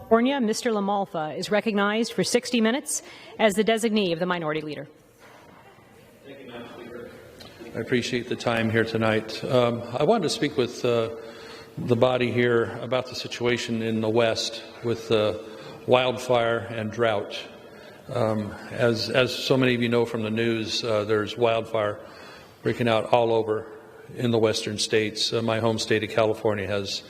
California, Mr. LaMalfa is recognized for 60 minutes as the designee of the Minority Leader. Thank you, Madam Speaker. I appreciate the time here tonight. I wanted to speak with the body here about the situation in the West with wildfire and drought. As so many of you know from the news, there's wildfire breaking out all over in the western states. My home state of California has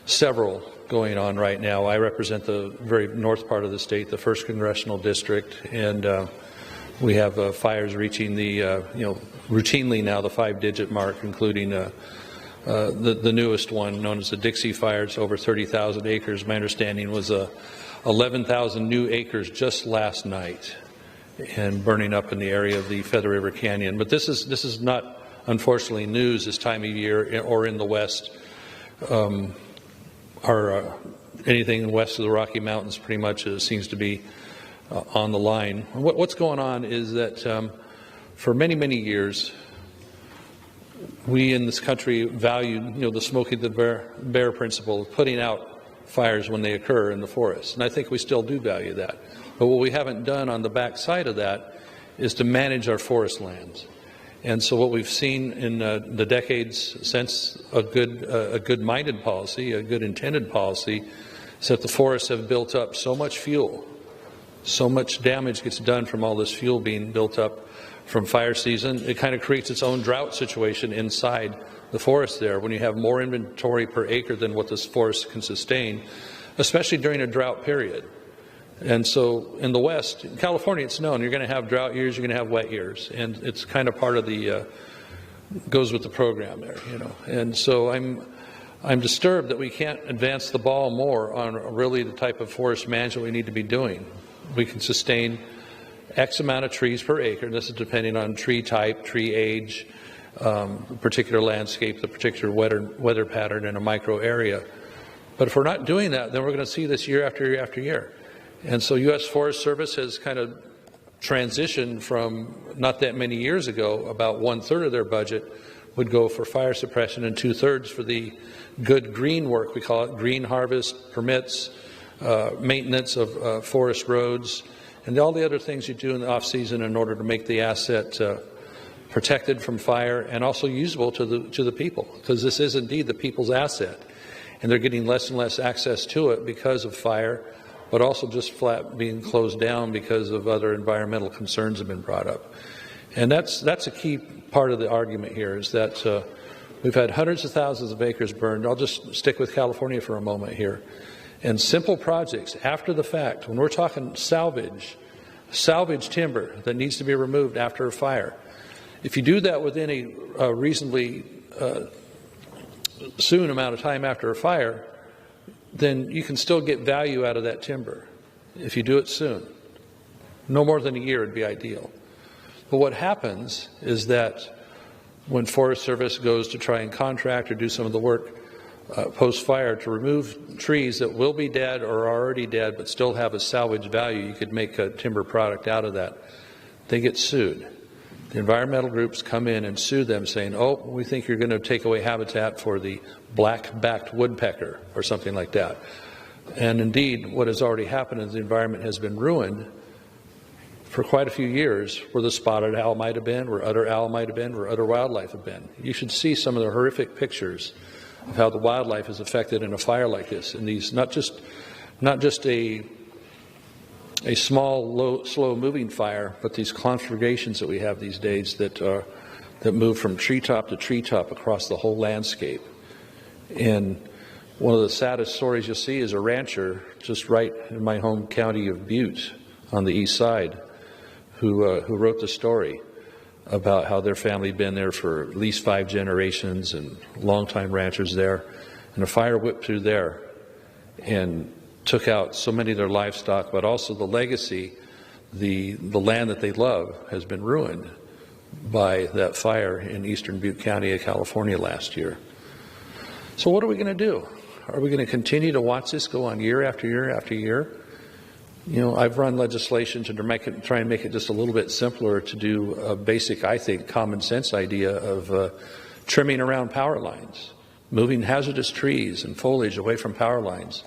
several going on right now. I represent the very north part of the state, the 1st Congressional District, and we have fires reaching the, routinely now the 5-digit mark, including the newest one known as the Dixie Fire. It's over 30,000 acres. My understanding was 11,000 new acres just last night and burning up in the area of the Feather River Canyon. But this is not, unfortunately, news this time of year or in the West. Anything west of the Rocky Mountains pretty much seems to be on the line. What's going on is that for many, many years, we in this country valued, the Smokey the Bear principle of putting out fires when they occur in the forest. And I think we still do value that. But what we haven't done on the back side of that is to manage our forest lands. And so what we've seen in the decades since a good-minded policy, a good intended policy, is that the forests have built up so much fuel, so much damage gets done from all this fuel being built up from fire season. It kind of creates its own drought situation inside the forest there when you have more inventory per acre than what this forest can sustain, especially during a drought period. And so in the West, in California, it's known you're going to have drought years, you're going to have wet years, and it's kind of part of the goes with the program there, And so I'm disturbed that we can't advance the ball more on really the type of forest management we need to be doing. We can sustain X amount of trees per acre, and this is depending on tree type, tree age, the particular landscape, the particular weather pattern in a micro area. But if we're not doing that, then we're going to see this year after year after year. And so U.S. Forest Service has kind of transitioned from not that many years ago, about 1/3 of their budget would go for fire suppression and 2/3 for the good green work, we call it, green harvest, permits, maintenance of forest roads, and all the other things you do in the off-season in order to make the asset protected from fire and also usable to the people, because this is indeed the people's asset. And they're getting less and less access to it because of fire, but also just flat being closed down because of other environmental concerns have been brought up. And that's a key part of the argument here, is that we've had hundreds of thousands of acres burned. I'll just stick with California for a moment here. And simple projects after the fact, when we're talking salvage timber that needs to be removed after a fire, if you do that within a reasonably soon amount of time after a fire, then you can still get value out of that timber if you do it soon. No more than a year would be ideal. But what happens is that when Forest Service goes to try and contract or do some of the work post-fire to remove trees that will be dead or are already dead but still have a salvage value, you could make a timber product out of that, they get sued. The environmental groups come in and sue them saying, oh, we think you're going to take away habitat for the black-backed woodpecker or something like that. And indeed, what has already happened is the environment has been ruined for quite a few years, where the spotted owl might have been, where other owl might have been, where other wildlife have been. You should see some of the horrific pictures of how the wildlife is affected in a fire like this. And these, not just a small, slow-moving fire, but these conflagrations that we have these days that move from treetop to treetop across the whole landscape. And one of the saddest stories you'll see is a rancher just right in my home county of Butte on the east side who wrote the story about how their family had been there for at least 5 generations and longtime ranchers there. And a fire whipped through there and took out so many of their livestock, but also the legacy, the land that they love has been ruined by that fire in eastern Butte County of California last year. So what are we going to do? Are we going to continue to watch this go on year after year after year? I've run legislation to try and make it just a little bit simpler to do a basic, I think, common sense idea of trimming around power lines, moving hazardous trees and foliage away from power lines.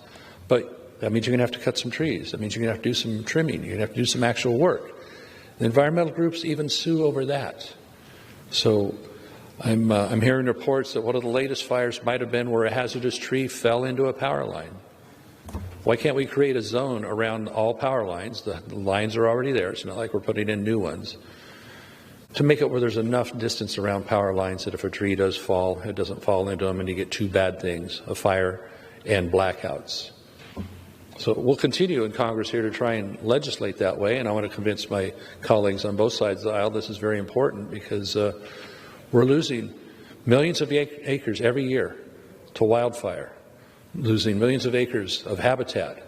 But That means you're going to have to cut some trees. That means you're going to have to do some trimming. You're going to have to do some actual work. The environmental groups even sue over that. So I'm hearing reports that one of the latest fires might have been where a hazardous tree fell into a power line. Why can't we create a zone around all power lines? The lines are already there. It's not like we're putting in new ones. To make it where there's enough distance around power lines that if a tree does fall, it doesn't fall into them and you get two bad things, a fire and blackouts. So we'll continue in Congress here to try and legislate that way, and I want to convince my colleagues on both sides of the aisle this is very important because we're losing millions of acres every year to wildfire, losing millions of acres of habitat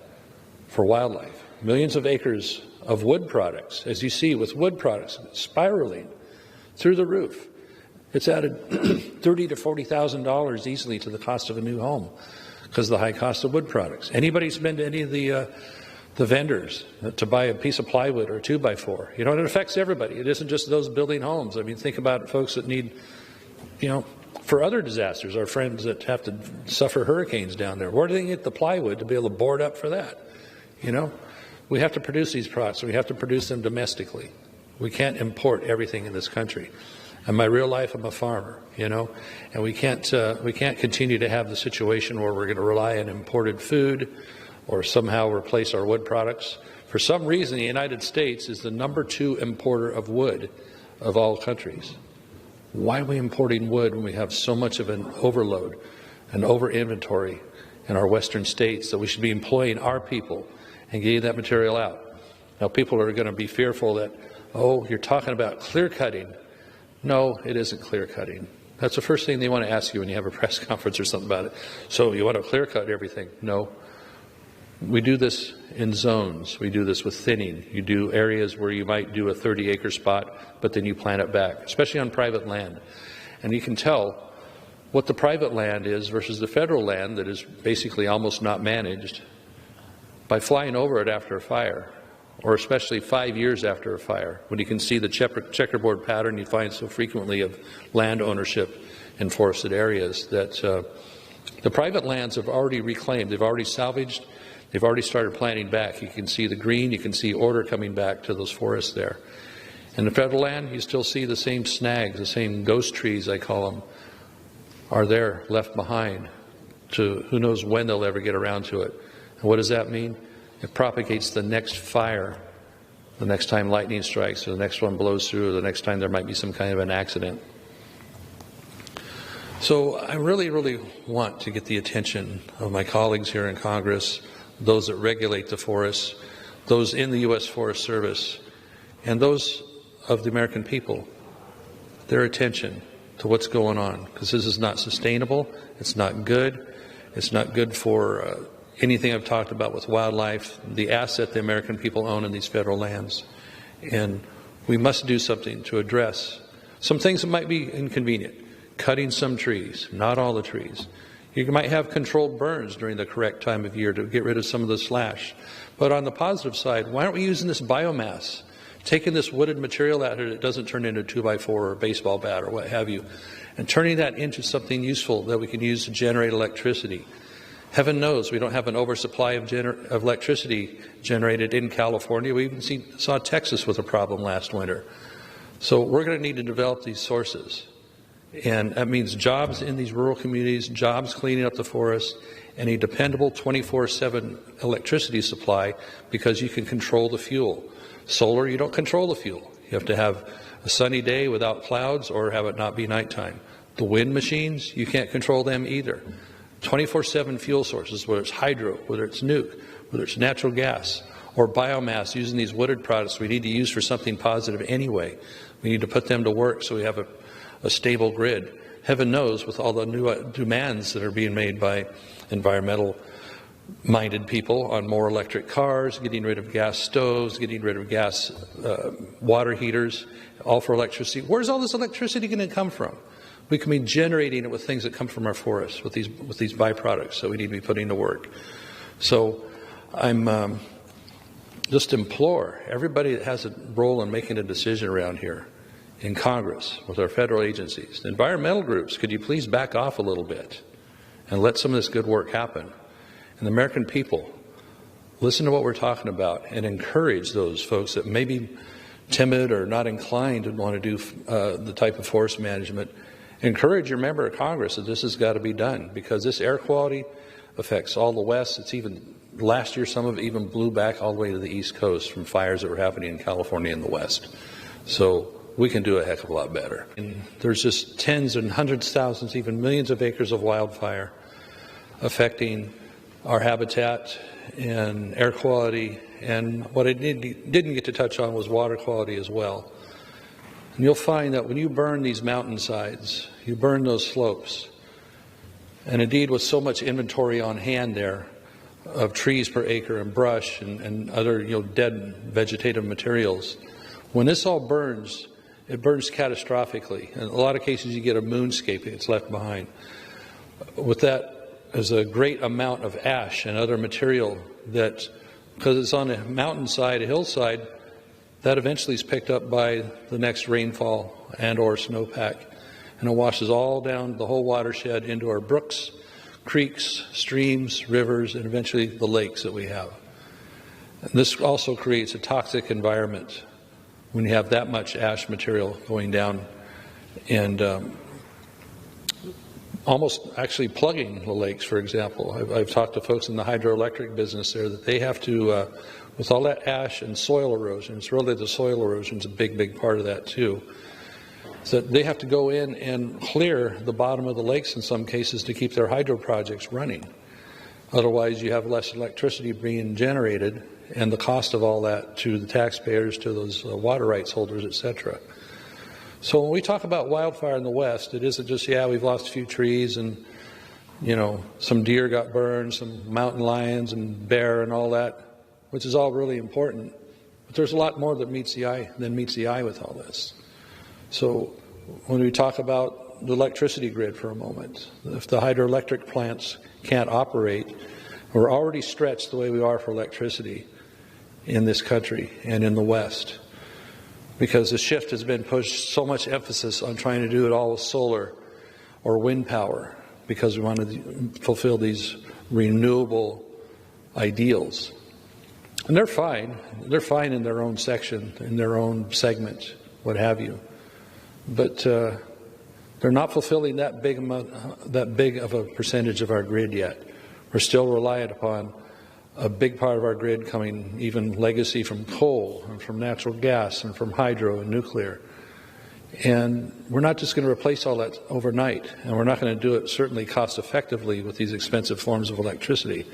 for wildlife, millions of acres of wood products, as you see with wood products spiraling through the roof. It's added $30,000 to $40,000 easily to the cost of a new home because of the high cost of wood products. Anybody's been to any of the vendors to buy a piece of plywood or a 2x4, you know, it affects everybody. It isn't just those building homes. I mean, think about folks that need, you know, for other disasters, our friends that have to suffer hurricanes down there. Where do they get the plywood to be able to board up for that? You know, we have to produce these products. We have to produce them domestically. We can't import everything in this country. In my real life, I'm a farmer, you know, and we can't continue to have the situation where we're going to rely on imported food or somehow replace our wood products. For some reason, the United States is the #2 importer of wood of all countries. Why are we importing wood when we have so much of an overload, an over-inventory in our western states that we should be employing our people and getting that material out? Now, people are going to be fearful that, oh, you're talking about clear cutting. No, it isn't clear cutting. That's the first thing they want to ask you when you have a press conference or something about it. So you want to clear cut everything? No. We do this in zones. We do this with thinning. You do areas where you might do a 30-acre spot, but then you plant it back, especially on private land. And you can tell what the private land is versus the federal land that is basically almost not managed by flying over it after a fire, or especially 5 years after a fire, when you can see the checkerboard pattern you find so frequently of land ownership in forested areas, that the private lands have already reclaimed, they've already salvaged, they've already started planting back. You can see the green, you can see order coming back to those forests there. In the federal land, you still see the same snags, the same ghost trees, I call them, are there left behind to who knows when they'll ever get around to it. And what does that mean? It propagates the next fire, the next time lightning strikes, or the next one blows through, or the next time there might be some kind of an accident. So I really, really want to get the attention of my colleagues here in Congress, those that regulate the forests, those in the U.S. Forest Service, and those of the American people, their attention to what's going on, because this is not sustainable, it's not good for anything I've talked about with wildlife, the asset the American people own in these federal lands. And we must do something to address some things that might be inconvenient. Cutting some trees, not all the trees. You might have controlled burns during the correct time of year to get rid of some of the slash. But on the positive side, why aren't we using this biomass? Taking this wooded material out here that doesn't turn into a 2x4 or a baseball bat or what have you, and turning that into something useful that we can use to generate electricity. Heaven knows we don't have an oversupply of electricity generated in California. We even saw Texas with a problem last winter. So we're going to need to develop these sources. And that means jobs in these rural communities, jobs cleaning up the forest, and a dependable 24/7 electricity supply, because you can control the fuel. Solar, you don't control the fuel. You have to have a sunny day without clouds or have it not be nighttime. The wind machines, you can't control them either. 24/7 fuel sources, whether it's hydro, whether it's nuke, whether it's natural gas, or biomass using these wooded products we need to use for something positive anyway. We need to put them to work so we have a stable grid. Heaven knows, with all the new demands that are being made by environmental-minded people on more electric cars, getting rid of gas stoves, getting rid of gas water heaters, all for electricity. Where's all this electricity going to come from? We can be generating it with things that come from our forests, with these byproducts, so we need to be putting to work. So I'm just implore everybody that has a role in making a decision around here, in Congress, with our federal agencies, the environmental groups, could you please back off a little bit and let some of this good work happen? And the American people, listen to what we're talking about and encourage those folks that may be timid or not inclined to want to do the type of forest management. Encourage your member of Congress that this has got to be done, because this air quality affects all the West. It's even, last year, some of it even blew back all the way to the East Coast from fires that were happening in California and the West. So we can do a heck of a lot better. And there's just tens and hundreds of thousands, even millions of acres of wildfire affecting our habitat and air quality, and what I didn't get to touch on was water quality as well. And you'll find that when you burn these mountainsides, you burn those slopes, and indeed with so much inventory on hand there of trees per acre and brush and other dead vegetative materials, when this all burns, it burns catastrophically. In a lot of cases you get a moonscape that's left behind. With that, there's a great amount of ash and other material that, because it's on a mountainside, a hillside, that eventually is picked up by the next rainfall and or snowpack. And it washes all down the whole watershed into our brooks, creeks, streams, rivers, and eventually the lakes that we have. And this also creates a toxic environment when you have that much ash material going down and almost actually plugging the lakes, for example. I've talked to folks in the hydroelectric business there that they have to, with all that ash and soil erosion, it's really the soil erosion is a big, big part of that too, so they have to go in and clear the bottom of the lakes in some cases to keep their hydro projects running. Otherwise, you have less electricity being generated, and the cost of all that to the taxpayers, to those water rights holders, etc. So when we talk about wildfire in the West, it isn't just, yeah, we've lost a few trees and, some deer got burned, some mountain lions and bear and all that, which is all really important. But there's a lot more that meets the eye with all this. So when we talk about the electricity grid for a moment, if the hydroelectric plants can't operate, we're already stretched the way we are for electricity in this country and in the West, because the shift has been pushed so much emphasis on trying to do it all with solar or wind power, because we want to fulfill these renewable ideals. And they're fine. They're fine in their own section, in their own segment, what have you. But they're not fulfilling that big of a percentage of our grid yet. We're still reliant upon a big part of our grid coming, even legacy, from coal and from natural gas and from hydro and nuclear. And we're not just going to replace all that overnight, and we're not going to do it certainly cost effectively with these expensive forms of electricity.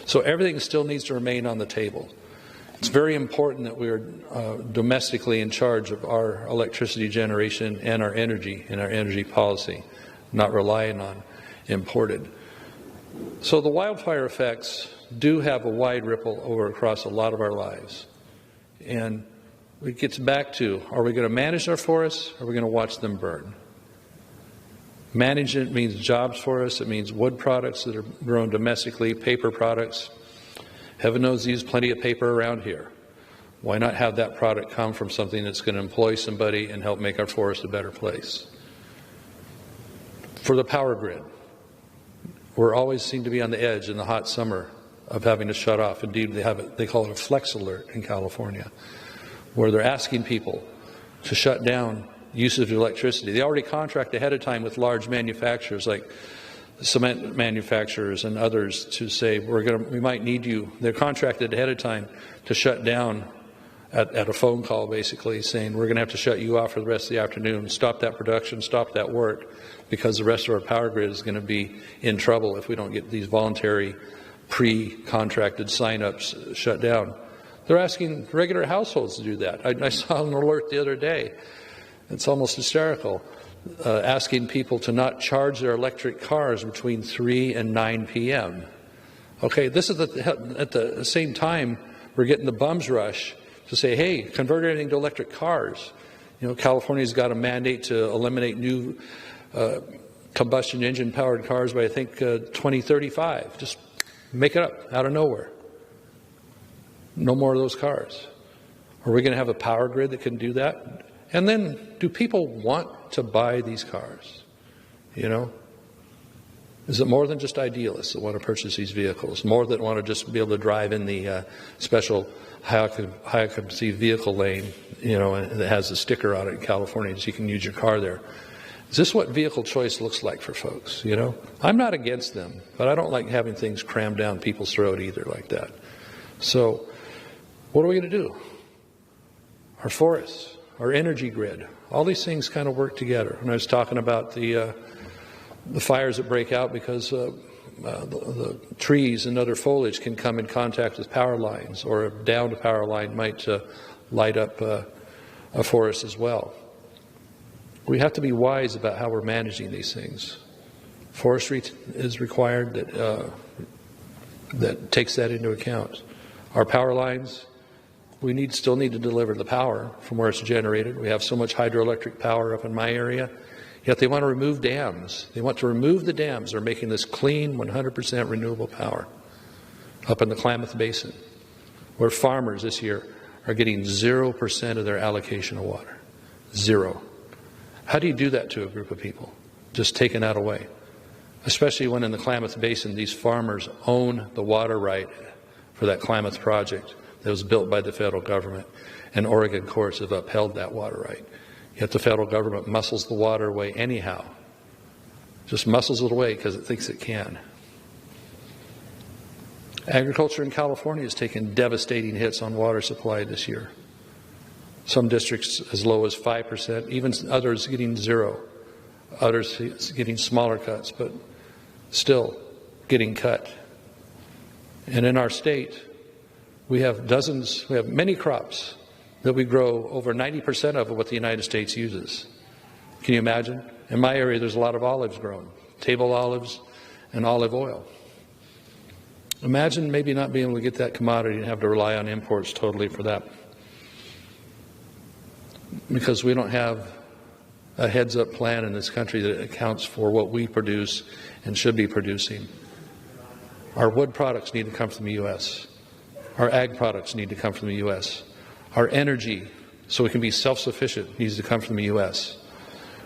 So everything still needs to remain on the table. It's very important that we are domestically in charge of our electricity generation and our energy policy, not relying on imported. So the wildfire effects do have a wide ripple over across a lot of our lives. And it gets back to, are we going to manage our forests, or are we going to watch them burn? Management means jobs for us. It means wood products that are grown domestically, paper products. Heaven knows they use plenty of paper around here. Why not have that product come from something that's going to employ somebody and help make our forest a better place? For the power grid, we're always seem to be on the edge in the hot summer of having to shut off. Indeed, they call it a flex alert in California, where they're asking people to shut down usage of electricity. They already contract ahead of time with large manufacturers like cement manufacturers and others to say, we might need you. They're contracted ahead of time to shut down at a phone call, basically saying, we're going to have to shut you off for the rest of the afternoon, stop that production, stop that work, because the rest of our power grid is going to be in trouble if we don't get these voluntary pre-contracted sign-ups shut down. They're asking regular households to do that. I saw an alert the other day. It's almost hysterical. Asking people to not charge their electric cars between 3 and 9 p.m. Okay, this is at the same time we're getting the bums rush to say, hey, convert everything to electric cars. California's got a mandate to eliminate new combustion engine powered cars by, I think, 2035. Just make it up out of nowhere. No more of those cars. Are we going to have a power grid that can do that? And then, do people want to buy these cars? Is it more than just idealists that want to purchase these vehicles? More that want to just be able to drive in the special high occupancy vehicle lane, that has a sticker on it in California so you can use your car there? Is this what vehicle choice looks like for folks? I'm not against them, but I don't like having things crammed down people's throat either like that. So what are we going to do? Our forests, our energy grid, all these things kind of work together. And I was talking about the fires that break out because the trees and other foliage can come in contact with power lines, or a downed power line might light up a forest as well. We have to be wise about how we're managing these things. Forestry is required that takes that into account. Our power lines, we still need to deliver the power from where it's generated. We have so much hydroelectric power up in my area, yet they want to remove dams. They want to remove the dams. They're making this clean, 100% renewable power up in the Klamath Basin, where farmers this year are getting 0% of their allocation of water. 0. How do you do that to a group of people? Just taking that away. Especially when in the Klamath Basin, these farmers own the water right for that Klamath project that was built by the federal government, and Oregon courts have upheld that water right. Yet the federal government muscles the water away anyhow. Just muscles it away because it thinks it can. Agriculture in California has taken devastating hits on water supply this year. Some districts as low as 5%, even others getting 0. Others getting smaller cuts, but still getting cut. And in our state, we have many crops that we grow over 90% of what the United States uses. Can you imagine? In my area, there's a lot of olives grown, table olives and olive oil. Imagine maybe not being able to get that commodity and have to rely on imports totally for that. Because we don't have a heads-up plan in this country that accounts for what we produce and should be producing. Our wood products need to come from the U.S. Our ag products need to come from the U.S. Our energy, so we can be self-sufficient, needs to come from the U.S.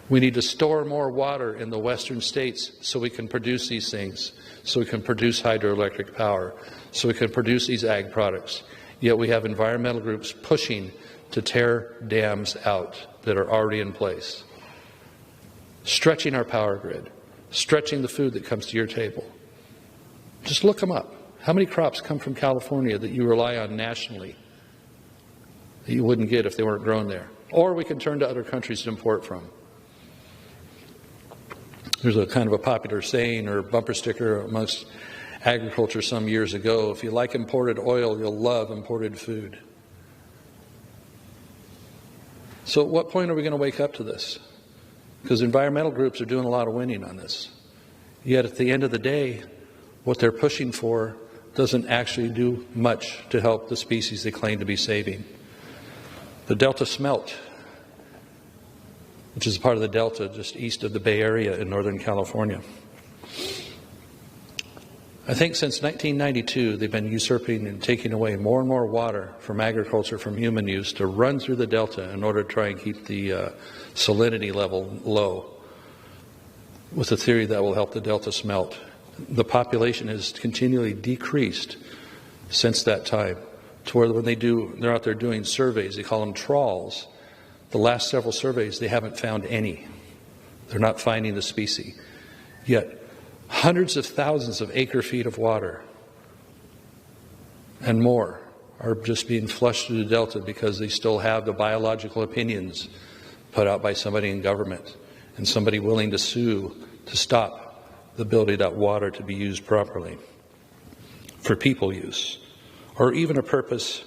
We need to store more water in the western states so we can produce these things, so we can produce hydroelectric power, so we can produce these ag products. Yet we have environmental groups pushing to tear dams out that are already in place, stretching our power grid, stretching the food that comes to your table. Just look them up. How many crops come from California that you rely on nationally that you wouldn't get if they weren't grown there? Or we can turn to other countries to import from. There's a kind of a popular saying or bumper sticker amongst agriculture some years ago: if you like imported oil, you'll love imported food. So at what point are we going to wake up to this? Because environmental groups are doing a lot of winning on this. Yet at the end of the day, what they're pushing for doesn't actually do much to help the species they claim to be saving. The Delta smelt, which is part of the Delta just east of the Bay Area in Northern California. I think since 1992, they've been usurping and taking away more and more water from agriculture, from human use, to run through the Delta in order to try and keep the salinity level low, with the theory that will help the Delta smelt. The population has continually decreased since that time, to where when they're out there doing surveys, they call them trawls. The last several surveys, they haven't found any. They're not finding the species. Yet hundreds of thousands of acre-feet of water and more are just being flushed through the Delta because they still have the biological opinions put out by somebody in government and somebody willing to sue to stop the ability of that water to be used properly for people use, or even a purpose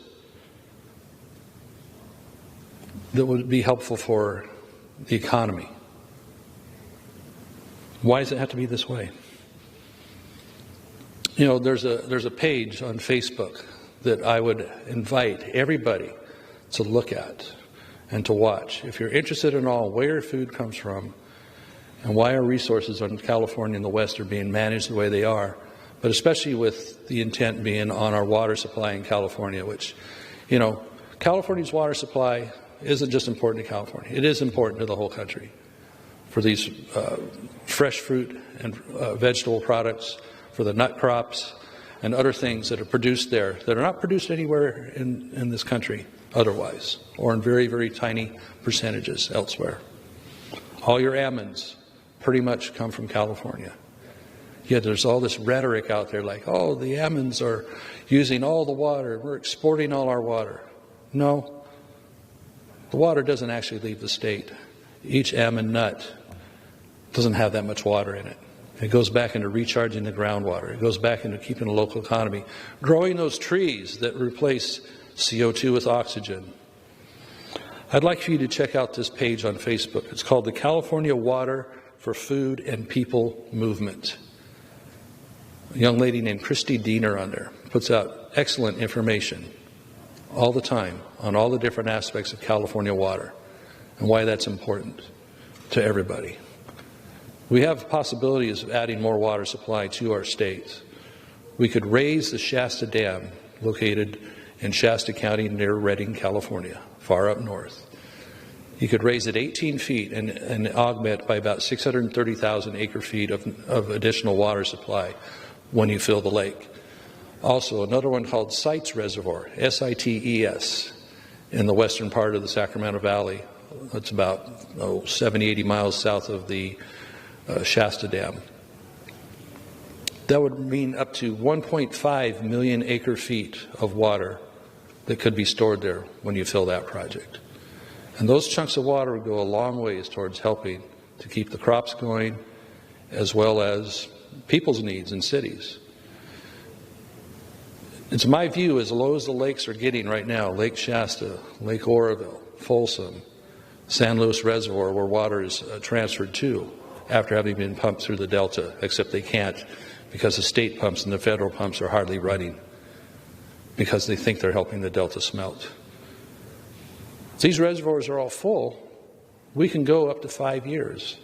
that would be helpful for the economy. Why does it have to be this way? You know, there's a page on Facebook that I would invite everybody to look at and to watch. If you're interested in all where food comes from and why our resources in California and the West are being managed the way they are, but especially with the intent being on our water supply in California, which, you know, California's water supply isn't just important to California. It is important to the whole country. for these fresh fruit and vegetable products, for the nut crops and other things that are produced there that are not produced anywhere in this country otherwise, or in very, very tiny percentages elsewhere. All your almonds pretty much come from California. Yet there's all this rhetoric out there like, oh, the almonds are using all the water, we're exporting all our water. No, the water doesn't actually leave the state. Each almond nut doesn't have that much water in it. It goes back into recharging the groundwater. It goes back into keeping the local economy, growing those trees that replace CO2 with oxygen. I'd like for you to check out this page on Facebook. It's called the California Water for Food and People Movement. A young lady named Christy Diener on there puts out excellent information all the time on all the different aspects of California water and why that's important to everybody. We have possibilities of adding more water supply to our state. We could raise the Shasta Dam, located in Shasta County near Redding, California, far up north. You could raise it 18 feet and augment by about 630,000 acre-feet of additional water supply when you fill the lake. Also, another one called Sites Reservoir, S-I-T-E-S, in the western part of the Sacramento Valley. It's about 70, 80 miles south of the Shasta Dam. That would mean up to 1.5 million acre-feet of water that could be stored there when you fill that project. And those chunks of water would go a long ways towards helping to keep the crops going, as well as people's needs in cities. It's my view, as low as the lakes are getting right now, Lake Shasta, Lake Oroville, Folsom, San Luis Reservoir, where water is transferred to after having been pumped through the Delta, except they can't because the state pumps and the federal pumps are hardly running because they think they're helping the Delta smelt. If these reservoirs are all full, we can go up to 5 years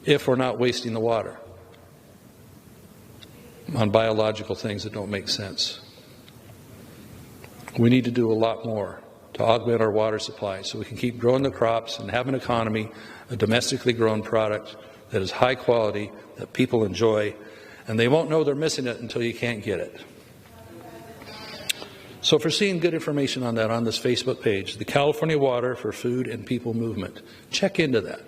if we're not wasting the water on biological things that don't make sense. We need to do a lot more to augment our water supply so we can keep growing the crops and have an economy, a domestically grown product that is high quality, that people enjoy, and they won't know they're missing it until you can't get it. So if you're seeing good information on that on this Facebook page, the California Water for Food and People Movement, check into that.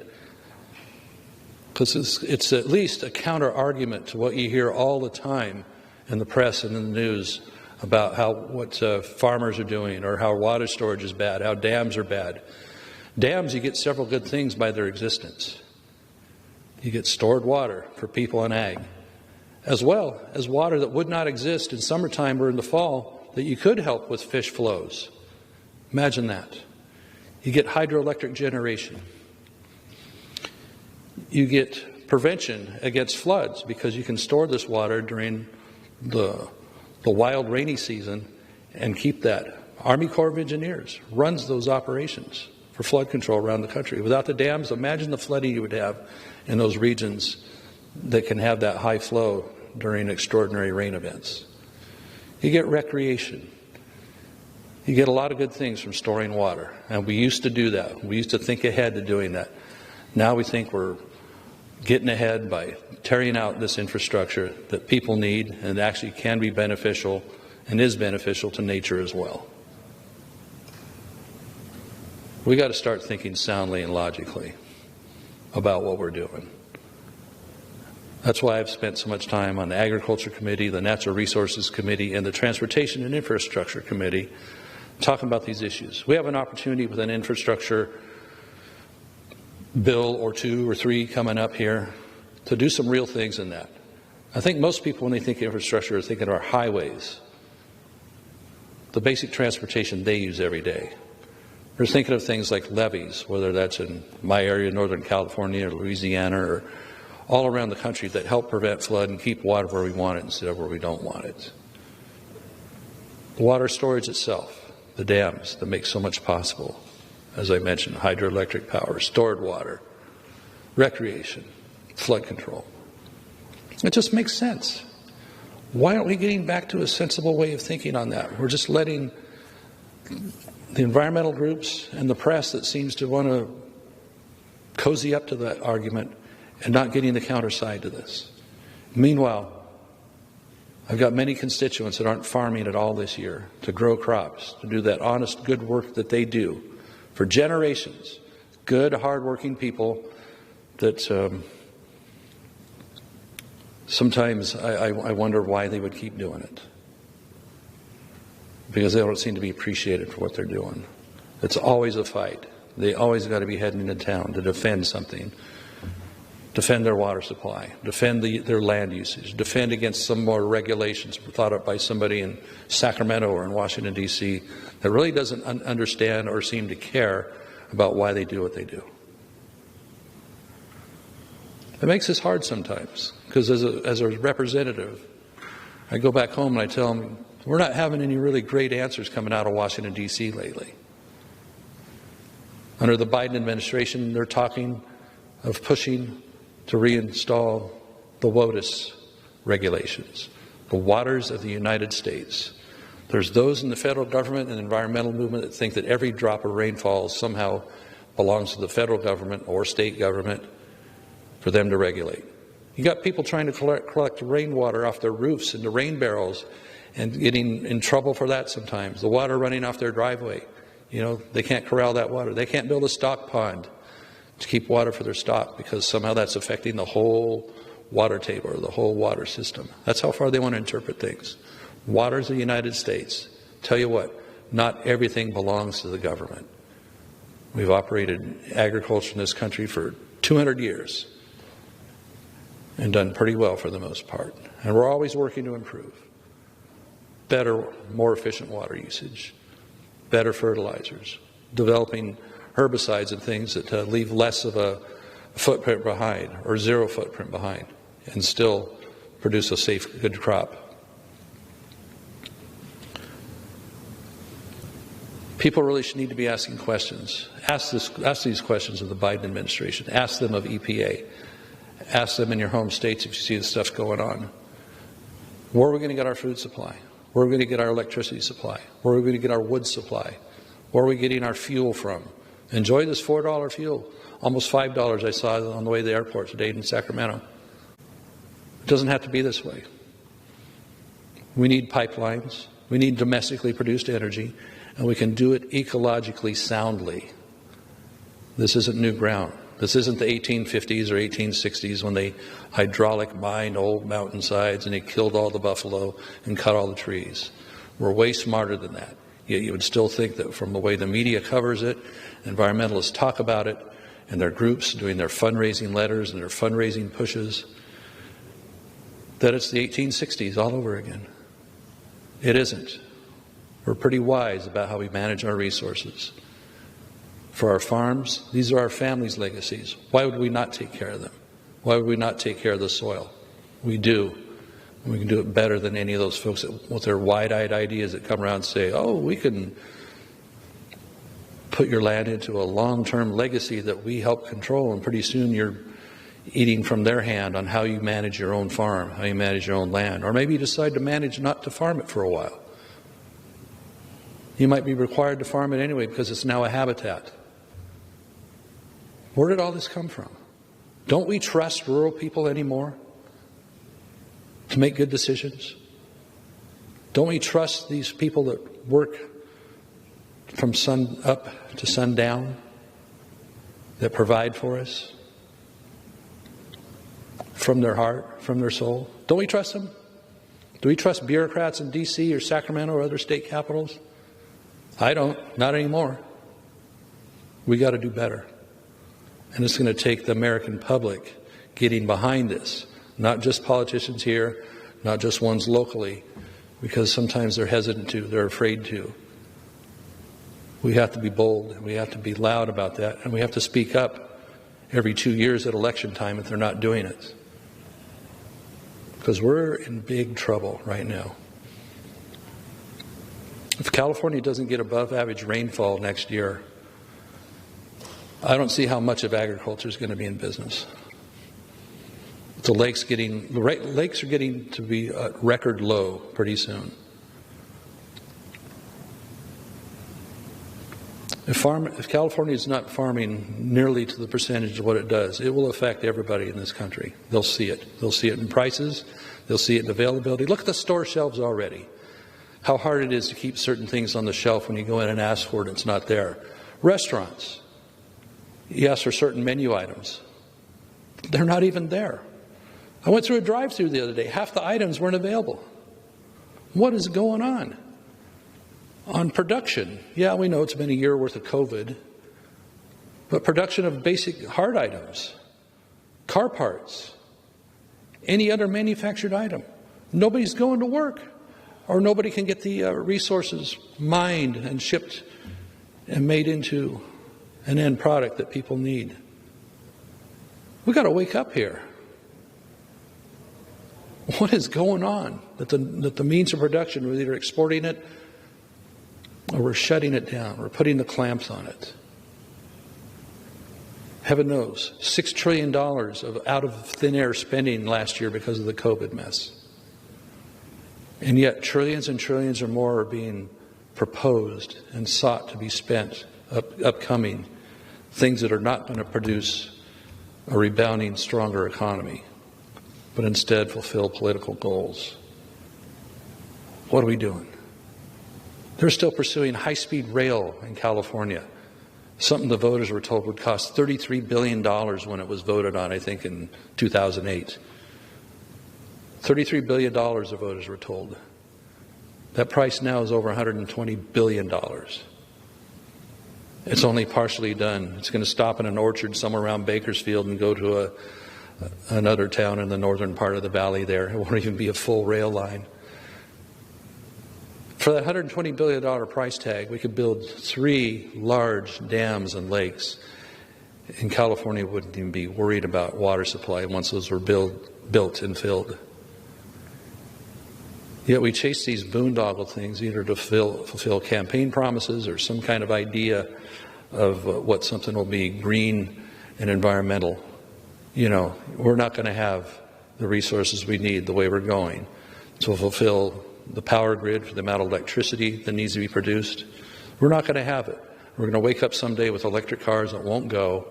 Because it's at least a counter argument to what you hear all the time in the press and in the news about what farmers are doing, or how water storage is bad, how dams are bad. Dams, you get several good things by their existence. You get stored water for people and ag, as well as water that would not exist in summertime or in the fall that you could help with fish flows. Imagine that. You get hydroelectric generation. You get prevention against floods because you can store this water during the wild rainy season and keep that. Army Corps of Engineers runs those operations for flood control around the country. Without the dams, imagine the flooding you would have in those regions that can have that high flow during extraordinary rain events. You get recreation. You get a lot of good things from storing water. And we used to do that. We used to think ahead to doing that. Now we think we're getting ahead by tearing out this infrastructure that people need and actually can be beneficial and is beneficial to nature as well. We got to start thinking soundly and logically about what we're doing. That's why I've spent so much time on the Agriculture Committee, the Natural Resources Committee, and the Transportation and Infrastructure Committee talking about these issues. We have an opportunity with an infrastructure bill or 2 or 3 coming up here to do some real things in that. I think most people, when they think infrastructure, are thinking of our highways, the basic transportation they use every day. They're thinking of things like levees, whether that's in my area, Northern California or Louisiana, or all around the country, that help prevent flood and keep water where we want it instead of where we don't want it. The water storage itself, the dams that make so much possible. As I mentioned, hydroelectric power, stored water, recreation, flood control. It just makes sense. Why aren't we getting back to a sensible way of thinking on that? We're just letting the environmental groups and the press that seems to want to cozy up to that argument and not getting the counter side to this. Meanwhile, I've got many constituents that aren't farming at all this year to grow crops, to do that honest, good work that they do for generations. Good, hardworking people that sometimes I wonder why they would keep doing it. Because they don't seem to be appreciated for what they're doing. It's always a fight. They always got to be heading into town to defend something. Defend their water supply, defend their land usage, defend against some more regulations thought up by somebody in Sacramento or in Washington, D.C. that really doesn't understand or seem to care about why they do what they do. It makes this hard sometimes, because as a representative, I go back home and I tell them, we're not having any really great answers coming out of Washington, D.C. lately. Under the Biden administration, they're talking of pushing to reinstall the WOTUS regulations, the waters of the United States. There's those in the federal government and environmental movement that think that every drop of rainfall somehow belongs to the federal government or state government for them to regulate. You got people trying to collect rainwater off their roofs into rain barrels and getting in trouble for that sometimes. The water running off their driveway, they can't corral that water. They can't build a stock pond to keep water for their stock because somehow that's affecting the whole water table or the whole water system. That's how far they want to interpret things. Waters of the United States. Tell you what, not everything belongs to the government. We've operated agriculture in this country for 200 years and done pretty well for the most part. And we're always working to improve. Better, more efficient water usage, better fertilizers, developing herbicides and things that leave less of a footprint behind or zero footprint behind and still produce a safe, good crop. People really should need to be asking questions. Ask these questions of the Biden administration. Ask them of EPA. Ask them in your home states if you see the stuff going on. Where are we going to get our food supply? Where are we going to get our electricity supply? Where are we going to get our wood supply? Where are we getting our fuel from? Enjoy this $4 fuel. Almost $5 I saw on the way to the airport today in Sacramento. It doesn't have to be this way. We need pipelines. We need domestically produced energy. And we can do it ecologically soundly. This isn't new ground. This isn't the 1850s or 1860s when they hydraulic mined old mountainsides and they killed all the buffalo and cut all the trees. We're way smarter than that. Yet you would still think that from the way the media covers it, environmentalists talk about it, and their groups doing their fundraising letters and their fundraising pushes, that it's the 1860s all over again. It isn't. We're pretty wise about how we manage our resources. For our farms, these are our families' legacies. Why would we not take care of them? Why would we not take care of the soil? We do. And we can do it better than any of those folks that, with their wide-eyed ideas that come around and say, oh, we can put your land into a long-term legacy that we help control, and pretty soon you're eating from their hand on how you manage your own farm, how you manage your own land. Or maybe you decide to manage not to farm it for a while. You might be required to farm it anyway because it's now a habitat. Where did all this come from? Don't we trust rural people anymore to make good decisions? Don't we trust these people that work from sun up to sundown, that provide for us from their heart, from their soul? Don't we trust them? Do we trust bureaucrats in D.C. or Sacramento or other state capitals? I don't, not anymore. We got to do better. And it's going to take the American public getting behind this, not just politicians here, not just ones locally, because sometimes they're hesitant to, they're afraid to. We have to be bold, and we have to be loud about that, and we have to speak up every 2 years at election time if they're not doing it. Because we're in big trouble right now. If California doesn't get above average rainfall next year, I don't see how much of agriculture is going to be in business. The lakes are getting to be a record low pretty soon. If California is not farming nearly to the percentage of what it does, it will affect everybody in this country. They'll see it. They'll see it in prices. They'll see it in availability. Look at the store shelves already. How hard it is to keep certain things on the shelf when you go in and ask for it and it's not there. Restaurants, you ask for certain menu items. They're not even there. I went through a drive-thru the other day. Half the items weren't available. What is going on? On production, yeah, we know it's been a year worth of COVID, but production of basic hard items, car parts, any other manufactured item, nobody's going to work, or nobody can get the resources mined and shipped and made into an end product that people need. We've got to wake up here. What is going on? That the means of production, we're either exporting it or we're shutting it down. We're putting the clamps on it. Heaven knows, $6 trillion of out of thin air spending last year because of the COVID mess. And yet trillions and trillions or more are being proposed and sought to be spent upcoming, things that are not going to produce a rebounding, stronger economy, but instead fulfill political goals. What are we doing? They're still pursuing high-speed rail in California, something the voters were told would cost $33 billion when it was voted on, I think, in 2008. $33 billion the voters were told. That price now is over $120 billion. It's only partially done. It's going to stop in an orchard somewhere around Bakersfield and go to another town in the northern part of the valley there. It won't even be a full rail line. For that $120 billion price tag, we could build 3 large dams and lakes. And California wouldn't even be worried about water supply once those were built and filled. Yet we chase these boondoggle things either to fulfill campaign promises or some kind of idea of what something will be green and environmental. You know, we're not going to have the resources we need the way we're going to fulfill the power grid for the amount of electricity that needs to be produced. We're not going to have it. We're going to wake up someday with electric cars that won't go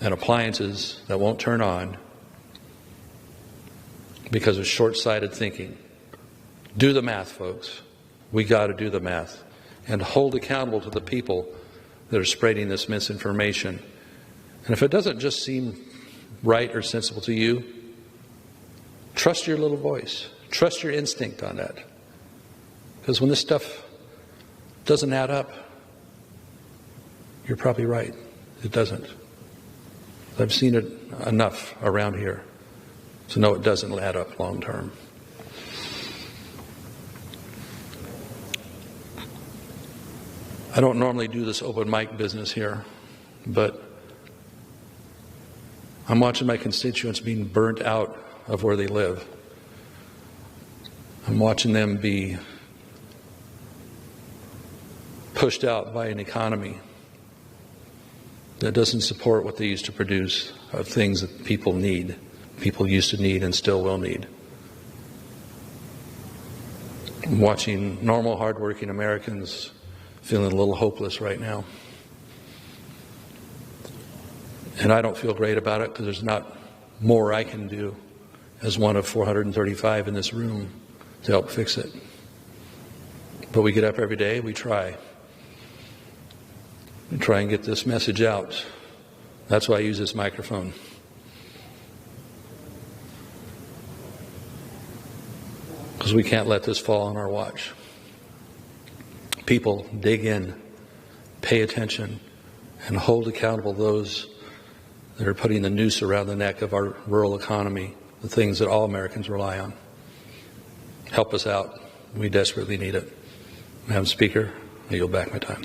and appliances that won't turn on because of short-sighted thinking. Do the math, folks. We got to do the math and hold accountable to the people that are spreading this misinformation. And if it doesn't just seem right or sensible to you, trust your little voice. Trust your instinct on that. Because when this stuff doesn't add up, you're probably right. It doesn't. I've seen it enough around here to know it doesn't add up long term. I don't normally do this open mic business here, but I'm watching my constituents being burnt out of where they live. I'm watching them be pushed out by an economy that doesn't support what they used to produce of things that people need, people used to need and still will need. I'm watching normal, hardworking Americans feeling a little hopeless right now. And I don't feel great about it because there's not more I can do as one of 435 in this room to help fix it. But we get up every day, we try. We try and get this message out. That's why I use this microphone. Because we can't let this fall on our watch. People, dig in, pay attention, and hold accountable those that are putting the noose around the neck of our rural economy, the things that all Americans rely on. Help us out. We desperately need it. Madam Speaker, I yield back my time.